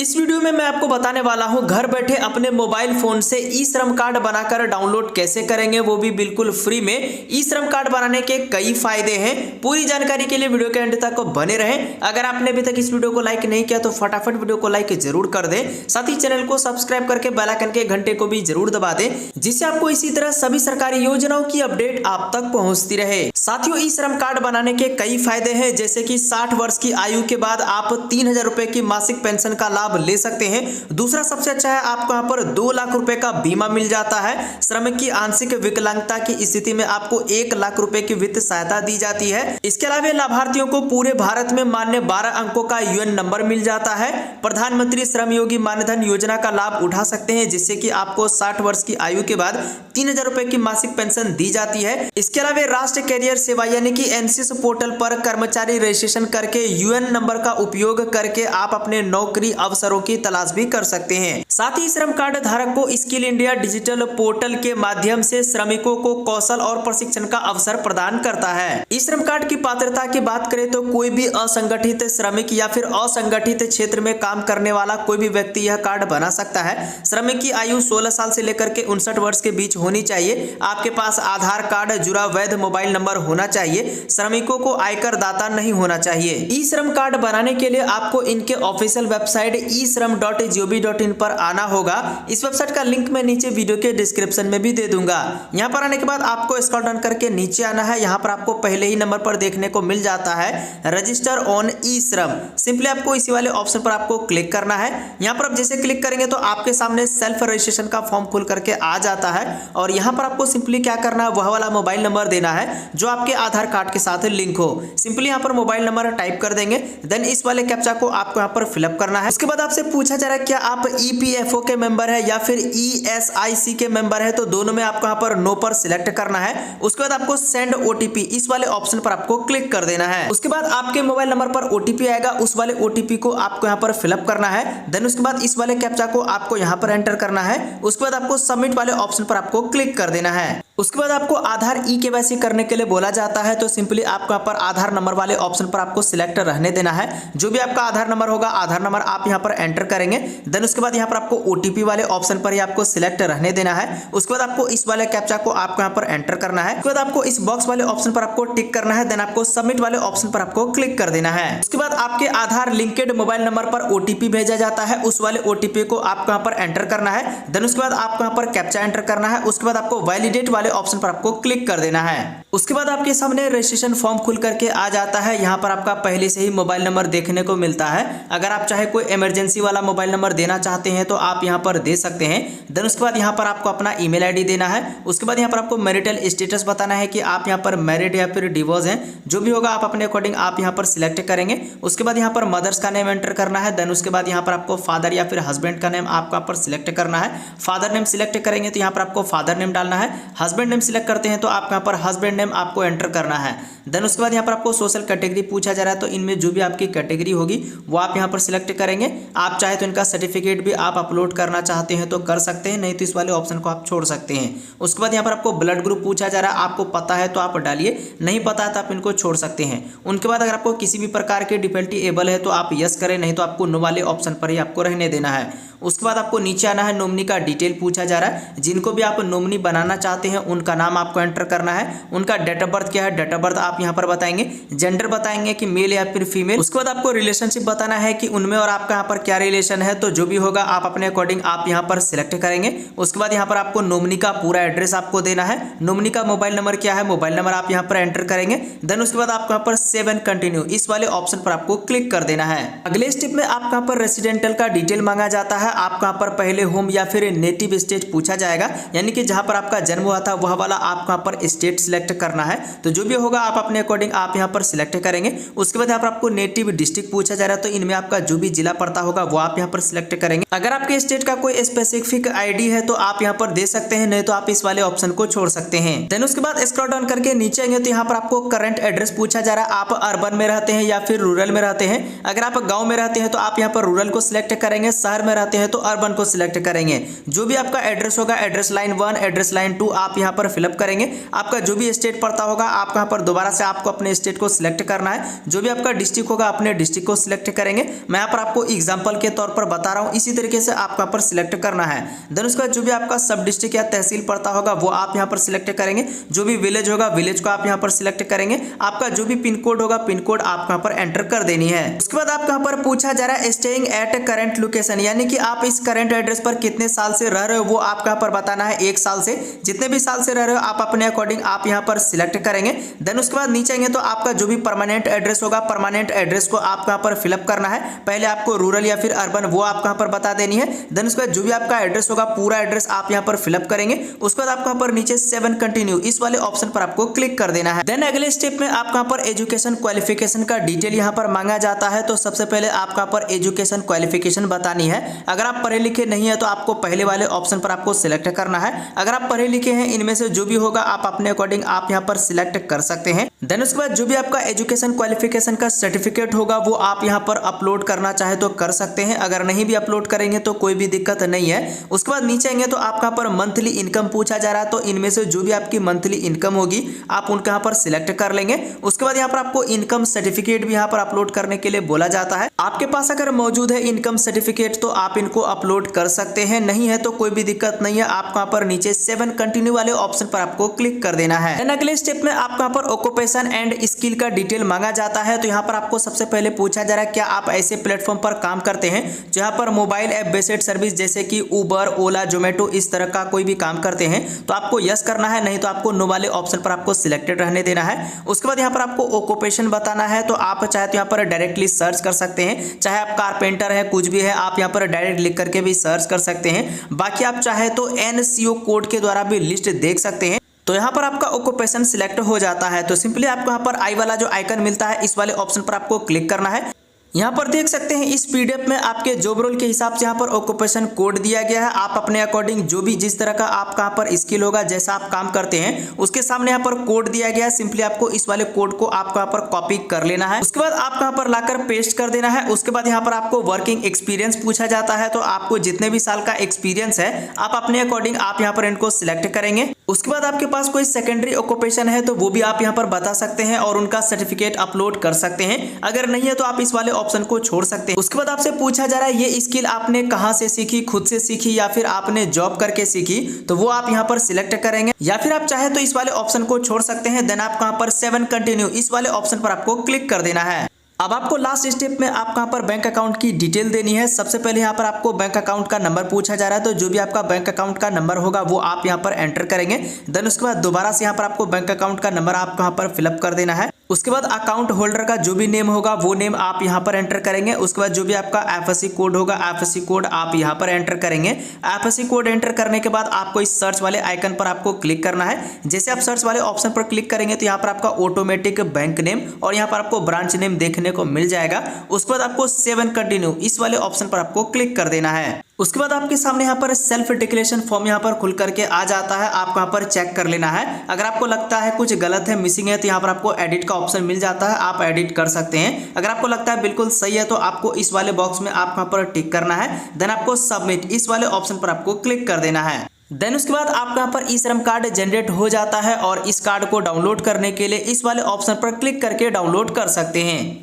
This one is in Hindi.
इस वीडियो में मैं आपको बताने वाला हूं घर बैठे अपने मोबाइल फोन से ई श्रम कार्ड बनाकर डाउनलोड कैसे करेंगे, वो भी बिल्कुल फ्री में। ई श्रम कार्ड बनाने के कई फायदे हैं। पूरी जानकारी के लिए वीडियो के एंड तक बने रहें। अगर आपने अभी तक इस वीडियो को लाइक नहीं किया तो फटाफट वीडियो को लाइक जरूर कर दें। साथ ही चैनल को सब्सक्राइब करके बेल आइकन के घंटे को भी जरूर दबा दें, जिससे आपको इसी तरह सभी सरकारी योजनाओं की अपडेट आप तक पहुंचती रहे। साथियों, ई श्रम कार्ड बनाने के कई फायदे हैं, जैसे कि 60 वर्ष की आयु के बाद आप 3000 रुपए की मासिक पेंशन का लाभ ले सकते हैं। दूसरा सबसे अच्छा है, आपको यहाँ पर 2 लाख रुपए का बीमा मिल जाता है। श्रमिक की आंशिक विकलांगता की स्थिति में आपको 1 लाख रुपए की वित्त सहायता दी जाती है। इसके अलावा लाभार्थियों को पूरे भारत में मान्य 12 अंकों का यूएन नंबर मिल जाता है। प्रधानमंत्री श्रम योगी मानधन योजना का लाभ उठा सकते हैं, जिससे कि आपको 60 वर्ष की आयु के बाद 3000 रुपए की मासिक पेंशन दी जाती है। इसके अलावा राष्ट्रीय कैरियर सेवा यानी कि एनसीएस पोर्टल पर कर्मचारी रजिस्ट्रेशन करके यूएन नंबर का उपयोग करके आप अपने नौकरी अवसरों की तलाश भी कर सकते हैं। साथ ही श्रम कार्ड धारक को स्किल इंडिया डिजिटल पोर्टल के माध्यम से श्रमिकों को कौशल और प्रशिक्षण का अवसर प्रदान करता है। इस श्रम कार्ड की पात्रता की बात करें तो कोई भी असंगठित श्रमिक या फिर असंगठित क्षेत्र में काम करने वाला कोई भी व्यक्ति यह कार्ड बना सकता है। श्रमिक की आयु 16 साल से लेकर के 59 वर्ष के बीच होनी चाहिए। आपके पास आधार कार्ड जुड़ा वैध मोबाइल नंबर होना चाहिए। श्रमिकों को आयकर दाता नहीं होना चाहिए। ई श्रम कार्ड बनाने के लिए आपको इनके ऑफिशियल वेबसाइट e-shram.gov.in पर आना होगा। इस वेबसाइट का लिंक मैं नीचे वीडियो के डिस्क्रिप्शन में भी दे दूंगा। यहाँ पर आने के बाद आपको स्क्रॉल डाउन करके नीचे आना है। यहाँ पर आपको पहले ही नंबर पर देखने को मिल जाता है रजिस्टर ऑन ई श्रम। सिंपली आपको इसी वाले ऑप्शन पर आपको क्लिक करना है। यहाँ पर आप जैसे क्लिक करेंगे तो आपके सामने सेल्फ रजिस्ट्रेशन का फॉर्म खुल करके आ जाता है और यहाँ पर आपको सिंपली क्या करना है, वह वाला मोबाइल नंबर देना है जो आपके आधार कार्ड के साथ लिंक हो। सिंपली यहाँ पर मोबाइल नंबर टाइप कर देंगे, देन इस वाले कैप्चा को आपको यहाँ पर फिलअप करना है। उसके बाद आपसे पूछा जा रहा है क्या आप ईपीएफओ के मेंबर है या फिर ईएसआईसी के मेंबर है, तो दोनों में आपको यहाँ पर नो पर सिलेक्ट करना है। उसके बाद आपको सेंड ओटीपी इस वाले ऑप्शन पर आपको क्लिक कर देना है। उसके बाद आपके मोबाइल नंबर पर ओटीपी आएगा, उस वाले ओटीपी को आपको यहाँ पर फिलअप करना है। देन उसके बाद इस वाले कैप्चा को आपको यहाँ पर एंटर करना है। उसके बाद आपको सबमिट वाले ऑप्शन पर आपको क्लिक कर देना है। उसके बाद आपको आधार ई-केवाईसी करने के लिए बोला जाता है, तो सिंपली आपको यहाँ पर आधार नंबर वाले ऑप्शन पर आपको सिलेक्ट रहने देना है। जो भी आपका आधार नंबर होगा, आधार नंबर आप यहाँ पर एंटर करेंगे। देन उसके बाद यहाँ पर आपको ओटीपी वाले ऑप्शन पर ही आपको सिलेक्ट रहने देना है। उसके बाद आपको इस वाले कैप्चा को आपको यहाँ पर एंटर करना है। उसके बाद आपको इस बॉक्स वाले ऑप्शन पर आपको टिक करना है। देन आपको सबमिट वाले ऑप्शन पर आपको क्लिक कर देना है। उसके बाद आपके आधार लिंकेड मोबाइल नंबर पर ओटीपी भेजा जाता है, उस वाले ओटीपी को आपको यहाँ पर एंटर करना है। देन उसके बाद आपको यहाँ पर कैप्चा एंटर करना है। उसके बाद आपको वैलिडेट वाले ऑप्शन पर आपको क्लिक कर देना है। उसके बाद आपके सामने रजिस्ट्रेशन फॉर्म खुल करके आ जाता है। यहाँ पर आपका पहले से ही मोबाइल नंबर देखने को मिलता है। अगर आप चाहे कोई इमरजेंसी वाला मोबाइल नंबर देना चाहते हैं तो आप यहाँ पर दे सकते हैं। देन उसके बाद यहाँ पर आपको अपना ईमेल आईडी देना है। उसके बाद यहाँ पर आपको मैरिटल स्टेटस बताना है कि आप यहाँ पर मैरिड या फिर डिवोर्स हैं। जो भी होगा आप अपने अकॉर्डिंग आप यहाँ पर सिलेक्ट करेंगे। उसके बाद यहाँ पर मदर्स का नेम एंटर करना है। देन उसके बाद यहाँ पर आपको फादर या फिर हस्बैंड का नेम आपको यहाँ पर सिलेक्ट करना है। फादर नेम सिलेक्ट करेंगे तो यहाँ पर आपको फादर नेम डालना है। हस्बैंड नेम सिलेक्ट करते हैं तो आप यहाँ पर हस्बैंड नेम आपको एंटर करना है। देन उसके बाद यहाँ पर आपको सोशल कैटेगरी पूछा जा रहा है, तो इनमें जो भी आपकी कैटेगरी होगी वो आप यहाँ पर सिलेक्ट करेंगे। आप चाहे तो इनका सर्टिफिकेट भी आप अपलोड करना चाहते हैं तो कर सकते हैं, नहीं तो इस वाले ऑप्शन को आप छोड़ सकते हैं। उसके बाद यहाँ पर आपको ब्लड ग्रुप पूछा जा रहा है, आपको पता है तो आप डालिए, नहीं पता है तो आप इनको छोड़ सकते हैं। उनके बाद अगर आपको किसी भी प्रकार के डिफिकल्टी एबल है तो आप यस करें, नहीं तो आपको नो वाले ऑप्शन पर ही आपको रहने देना है। उसके बाद आपको नीचे आना है, नॉमिनी का डिटेल पूछा जा रहा है। जिनको भी आप नॉमिनी बनाना चाहते हैं उनका नाम आपको एंटर करना है। उनका डेट ऑफ बर्थ क्या है, डेट ऑफ बर्थ आप यहाँ पर बताएंगे। जेंडर बताएंगे कि मेल या फिर फीमेल। उसके बाद आपको रिलेशनशिप बताना है कि उनमें और आपका यहाँ पर क्या रिलेशन है, तो जो भी होगा आप अपने अकॉर्डिंग आप यहाँ पर सिलेक्ट करेंगे। उसके बाद यहाँ पर आपको नॉमिनी का पूरा एड्रेस आपको देना है। नॉमिनी का मोबाइल नंबर क्या है, मोबाइल नंबर आप यहाँ पर एंटर करेंगे। देन उसके बाद आपको यहाँ पर सेव एंड कंटिन्यू इस वाले ऑप्शन पर आपको क्लिक कर देना है। अगले स्टेप में आपको यहाँ पर रेसिडेंटल का डिटेल मांगा जाता है। आपको यहाँ पर पहले होम या फिर नेटिव स्टेट पूछा जाएगा, यानी कि जहां पर आपका जन्म हुआ था वह वाला आपको यहाँ पर स्टेट सिलेक्ट करना है। तो जो भी होगा आप अपने अकॉर्डिंग आप यहाँ पर सिलेक्ट करेंगे। उसके बाद यहाँ पर आपको नेटिव डिस्ट्रिक्ट पूछा जा रहा है, तो इनमें आपका जो भी जिला पड़ता होगा वो आप यहाँ पर सिलेक्ट करेंगे। अगर आपके स्टेट का कोई स्पेसिफिक आईडी है तो आप यहाँ पर दे सकते हैं, नहीं तो आप इस वाले ऑप्शन को छोड़ सकते हैं। देन उसके बाद स्क्रॉल डाउन करके नीचे आएंगे तो यहाँ पर आपको करंट एड्रेस पूछा जा रहा है, आप अर्बन में रहते हैं या फिर रूरल में रहते हैं। अगर आप गाँव में रहते हैं तो आप यहाँ पर रूरल को सिलेक्ट करेंगे, शहर में रहते हैं तो अर्बन को सिलेक्ट करेंगे। जो भी आपका एड्रेस होगा, एड्रेस लाइन 1 एड्रेस लाइन 2 आप यहाँ पर फिलअप करेंगे। आपका जो भी स्टेट पड़ता होगा आप यहाँ पर दोबारा से आपको अपने स्टेट को सिलेक्ट करना है। जो भी आपका डिस्ट्रिक्ट होगा अपने डिस्ट्रिक्ट को सिलेक्ट करेंगे। मैं यहाँ पर आपको एग्जाम्पल के तौर पर बता रहा हूँ, इसी तरीके से आपको यहाँ पर सिलेक्ट करना है। देन उसके बाद जो भी आपका सब डिस्ट्रिक्ट या तहसील पड़ता होगा वो आप यहाँ पर सिलेक्ट करेंगे। जो भी विलेज होगा विलेज को आप यहाँ पर सिलेक्ट करेंगे। आपका जो भी पिन कोड होगा पिन कोड आप यहाँ पर एंटर कर देनी है। उसके बाद आप यहाँ पर पूछा जा रहा है स्टेइंग एट करंट लोकेशन, यानी कि आप इस करंट एड्रेस पर कितने साल से रह रहे हो वो आप यहाँ पर बताना है। 1 साल से, जितने भी साल से रह रहे हो आप अपने अकॉर्डिंग आप यहाँ पर सिलेक्ट करेंगे। देन उसके बाद नीचे आएंगे तो आपका जो भी परमानेंट एड्रेस होगा परमानेंट एड्रेस को आप यहाँ पर फिलअप करना है। पहले आपको रूरल या फिर अर्बन वो आप यहाँ पर बता देनी है। देन उसके बाद जो भी आपका एड्रेस होगा पूरा एड्रेस आप यहाँ पर फिलअप करेंगे। उसके बाद आपको यहाँ पर नीचे 7 कंटिन्यू इस वाले ऑप्शन पर आपको क्लिक कर देना है। देन अगले स्टेप में आपको यहाँ पर एजुकेशन क्वालिफिकेशन का डिटेल यहाँ पर मांगा जाता है। तो सबसे पहले आपको यहाँ पर एजुकेशन क्वालिफिकेशन बतानी है। अगर आप पढ़े लिखे नहीं है तो आपको पहले वाले ऑप्शन पर आपको सिलेक्ट करना है। अगर आप पढ़े लिखे हैं इनमें से जो भी होगा आप अपने अकॉर्डिंग आप यहाँ पर सिलेक्ट कर सकते हैं। देन उसके बाद जो भी आपका एजुकेशन क्वालिफिकेशन का सर्टिफिकेट होगा वो आप यहाँ पर अपलोड करना चाहे तो कर सकते हैं। अगर नहीं भी अपलोड करेंगे तो कोई भी दिक्कत नहीं है। उसके बाद नीचे आएंगे तो आपका यहाँ पर मंथली इनकम पूछा जा रहा है। तो इनमें से जो भी आपकी मंथली इनकम होगी आप उनका यहाँ पर सिलेक्ट कर लेंगे। उसके बाद यहाँ पर आपको इनकम सर्टिफिकेट भी यहाँ पर अपलोड करने के लिए बोला जाता है। आपके पास अगर मौजूद है इनकम सर्टिफिकेट तो आप इनको अपलोड कर सकते हैं, नहीं है तो कोई भी दिक्कत नहीं है। आपको यहाँ पर नीचे 7 कंटिन्यू वाले ऑप्शन पर आपको क्लिक कर देना है। अगले स्टेप में आपको यहाँ पर ऑक्यूपेशन एंड स्किल का डिटेल मांगा जाता है। तो यहाँ पर आपको सबसे पहले पूछा जा रहा है क्या आप ऐसे प्लेटफॉर्म पर काम करते हैं जो यहाँ पर मोबाइल ऐप बेस्ड सर्विस जैसे कि उबर, ओला, जोमेटो इस तरह का कोई भी काम करते हैं। तो आपको यस करना है, नहीं तो आपको नो वाले ऑप्शन पर आपको सिलेक्टेड रहने देना है। उसके बाद यहाँ पर आपको ऑक्यूपेशन बताना है। तो आप चाहे तो यहाँ पर डायरेक्टली सर्च कर सकते हैं, चाहे आप कारपेंटर है कुछ भी है आप यहाँ पर डायरेक्ट लिख करके भी सर्च कर सकते हैं। बाकी आप चाहे तो NCO कोड के द्वारा भी लिस्ट देख सकते हैं। तो यहाँ पर आपका ऑक्यूपेशन सिलेक्ट हो जाता है। तो सिंपली आपको यहाँ पर आई वाला जो आइकन मिलता है इस वाले ऑप्शन पर आपको क्लिक करना है। यहाँ पर देख सकते हैं इस PDF में आपके जॉब रोल के हिसाब से यहाँ पर ऑक्यूपेशन कोड दिया गया है। आप अपने अकॉर्डिंग जो भी जिस तरह का आपका यहाँ पर स्किल होगा जैसा आप काम करते हैं उसके सामने यहाँ पर कोड दिया गया है। सिंपली आपको इस वाले कोड को आपको यहाँ पर कॉपी कर लेना है। उसके बाद आपको यहाँ पर लाकर पेस्ट कर देना है। उसके बाद यहाँ पर आपको वर्किंग एक्सपीरियंस पूछा जाता है। तो आपको जितने भी साल का एक्सपीरियंस है आप अपने अकॉर्डिंग आप यहाँ पर इनको सिलेक्ट करेंगे। उसके बाद आपके पास कोई सेकेंडरी ऑक्यूपेशन है तो वो भी आप यहाँ पर बता सकते हैं और उनका सर्टिफिकेट अपलोड कर सकते हैं। अगर नहीं है तो आप इस वाले ऑप्शन को छोड़ सकते हैं। उसके बाद आपसे पूछा जा रहा है ये स्किल आपने कहां से सीखी, खुद से सीखी या फिर आपने जॉब करके सीखी। तो वो आप यहां पर सिलेक्ट करेंगे या फिर आप चाहे तो इस वाले ऑप्शन को छोड़ सकते हैं। देन आपको यहां पर 7 कंटिन्यू इस वाले ऑप्शन पर आपको क्लिक कर देना है। अब आपको लास्ट स्टेप में आपको यहाँ पर बैंक अकाउंट की डिटेल देनी है। सबसे पहले यहाँ पर आपको बैंक अकाउंट का नंबर पूछा जा रहा है। तो जो भी आपका बैंक अकाउंट का नंबर होगा वो आप यहाँ पर एंटर करेंगे। देन उसके बाद दोबारा से यहाँ पर आपको बैंक अकाउंट का नंबर आपको यहाँ पर फिलअप कर देना है। उसके बाद अकाउंट होल्डर का जो भी नेम होगा वो नेम आप यहाँ पर एंटर करेंगे। उसके बाद जो भी आपका FSC कोड होगा FSC कोड आप यहाँ पर एंटर करेंगे। FSC कोड एंटर करने के बाद आपको इस सर्च वाले आइकन पर आपको क्लिक करना है। जैसे आप सर्च वाले ऑप्शन पर क्लिक करेंगे तो यहाँ पर आपका ऑटोमेटिक बैंक नेम और यहाँ पर आपको ब्रांच नेम देखने को मिल जाएगा। उसके बाद आपको 7 कंटिन्यू इस वाले ऑप्शन पर आपको क्लिक कर देना है। उसके बाद आपके सामने यहाँ पर सेल्फ डिक्लेरेशन फॉर्म यहाँ पर खुल करके आ जाता है। आपको यहाँ पर चेक कर लेना है। अगर आपको लगता है कुछ गलत है, मिसिंग है, तो यहाँ पर आपको एडिट का ऑप्शन मिल जाता है, आप एडिट कर सकते हैं। अगर आपको लगता है बिल्कुल सही है तो आपको इस वाले बॉक्स में आपको यहाँ पर टिक करना है। देन आपको सबमिट इस वाले ऑप्शन पर आपको क्लिक कर देना है। देन उसके बाद आपका यहाँ पर ई-श्रम कार्ड जनरेट हो जाता है और इस कार्ड को डाउनलोड करने के लिए इस वाले ऑप्शन पर क्लिक करके डाउनलोड कर सकते हैं।